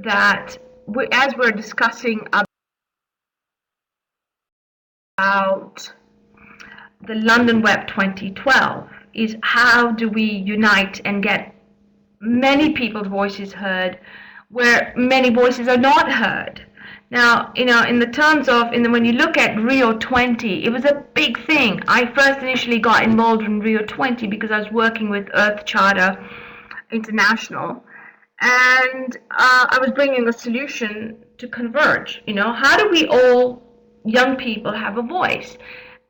that as we're discussing about the London Web 2012, is how do we unite and get many people's voices heard where many voices are not heard. Now, in the terms of, when you look at Rio 20, it was a big thing. I first initially got involved in Rio 20 because I was working with Earth Charter International, and I was bringing a solution to converge. How do we all, young people, have a voice?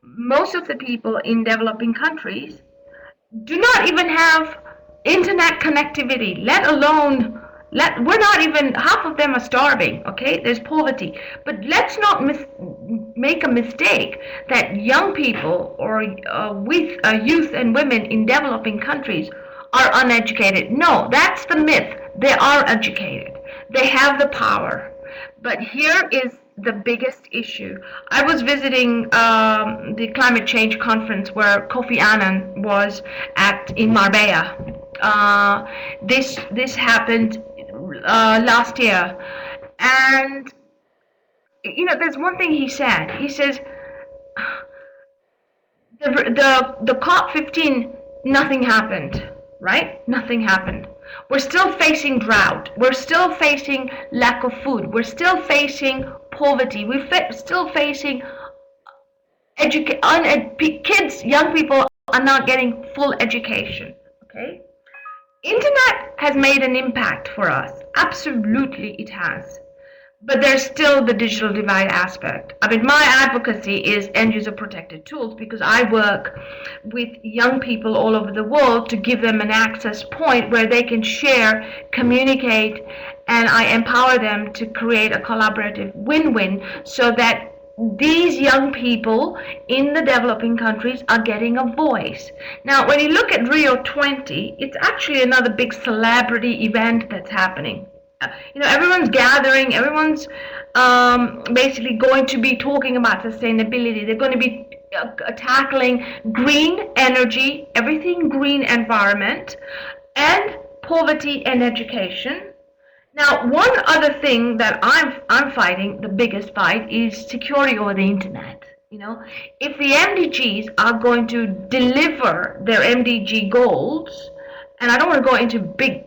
Most of the people in developing countries do not even have internet connectivity, let alone we're not even, half of them are starving. Okay, there's poverty, but let's not make a mistake that young people or with youth and women in developing countries are uneducated. No, that's the myth. They are educated, they have the power. But here is the biggest issue. I was visiting the climate change conference where Kofi Annan was at in Marbella. This happened last year, and there's one thing he said. He says the COP15, nothing happened, right? Nothing happened. We're still facing drought. We're still facing lack of food. We're still facing poverty. We're still facing kids, young people are not getting full education. Okay? Internet has made an impact for us. Absolutely it has. But there's still the digital divide aspect. I mean, my advocacy is end-user protected tools because I work with young people all over the world to give them an access point where they can share, communicate, and I empower them to create a collaborative win-win so that these young people in the developing countries are getting a voice. Now, when you look at Rio 20, it's actually another big celebrity event that's happening. Everyone's gathering, everyone's basically going to be talking about sustainability. They're going to be tackling green energy, everything green environment, and poverty and education. Now, one other thing that I'm fighting, the biggest fight, is security over the internet. If the MDGs are going to deliver their MDG goals, and I don't want to go into big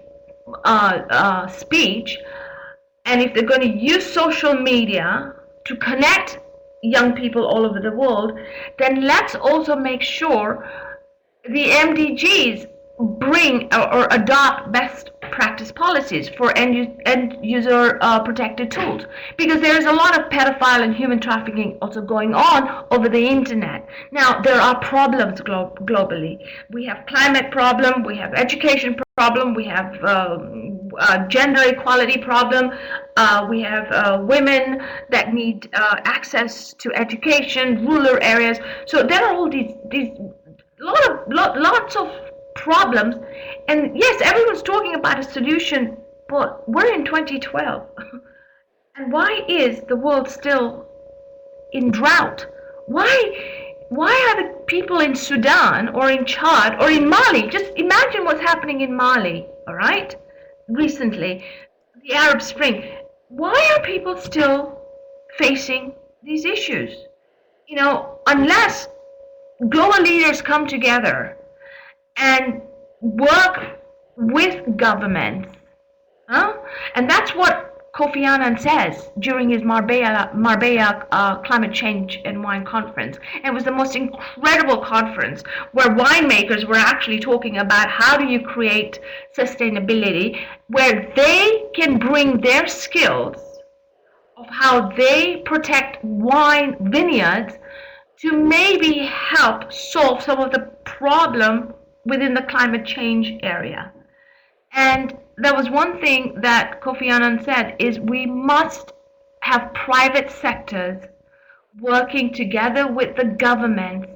speech, and if they're going to use social media to connect young people all over the world, then let's also make sure the MDGs bring or adopt best practice policies for end user protected tools, because there is a lot of pedophile and human trafficking also going on over the internet. Now, there are problems globally. We have climate problem, we have education problem, we have gender equality problem, we have women that need access to education, rural areas. So there are all these lots of problems, and yes, everyone's talking about a solution, but we're in 2012. And why is the world still in drought? Why are the people in Sudan or in Chad or in Mali, just imagine what's happening in Mali, all right, recently, the Arab Spring, why are people still facing these issues? Unless global leaders come together and work with governments, and that's what Kofi Annan says during his Marbella Climate Change and Wine Conference. And it was the most incredible conference where winemakers were actually talking about how do you create sustainability, where they can bring their skills of how they protect wine vineyards to maybe help solve some of the problem within the climate change area. And there was one thing that Kofi Annan said is we must have private sectors working together with the governments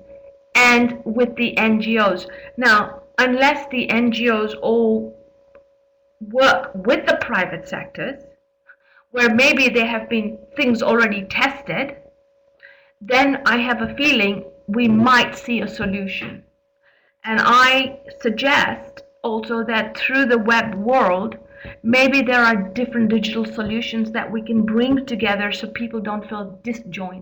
and with the NGOs. Now, unless the NGOs all work with the private sectors, where maybe there have been things already tested, then I have a feeling we might see a solution. And I suggest also that through the web world, Maybe there are different digital solutions that we can bring together so people don't feel disjointed.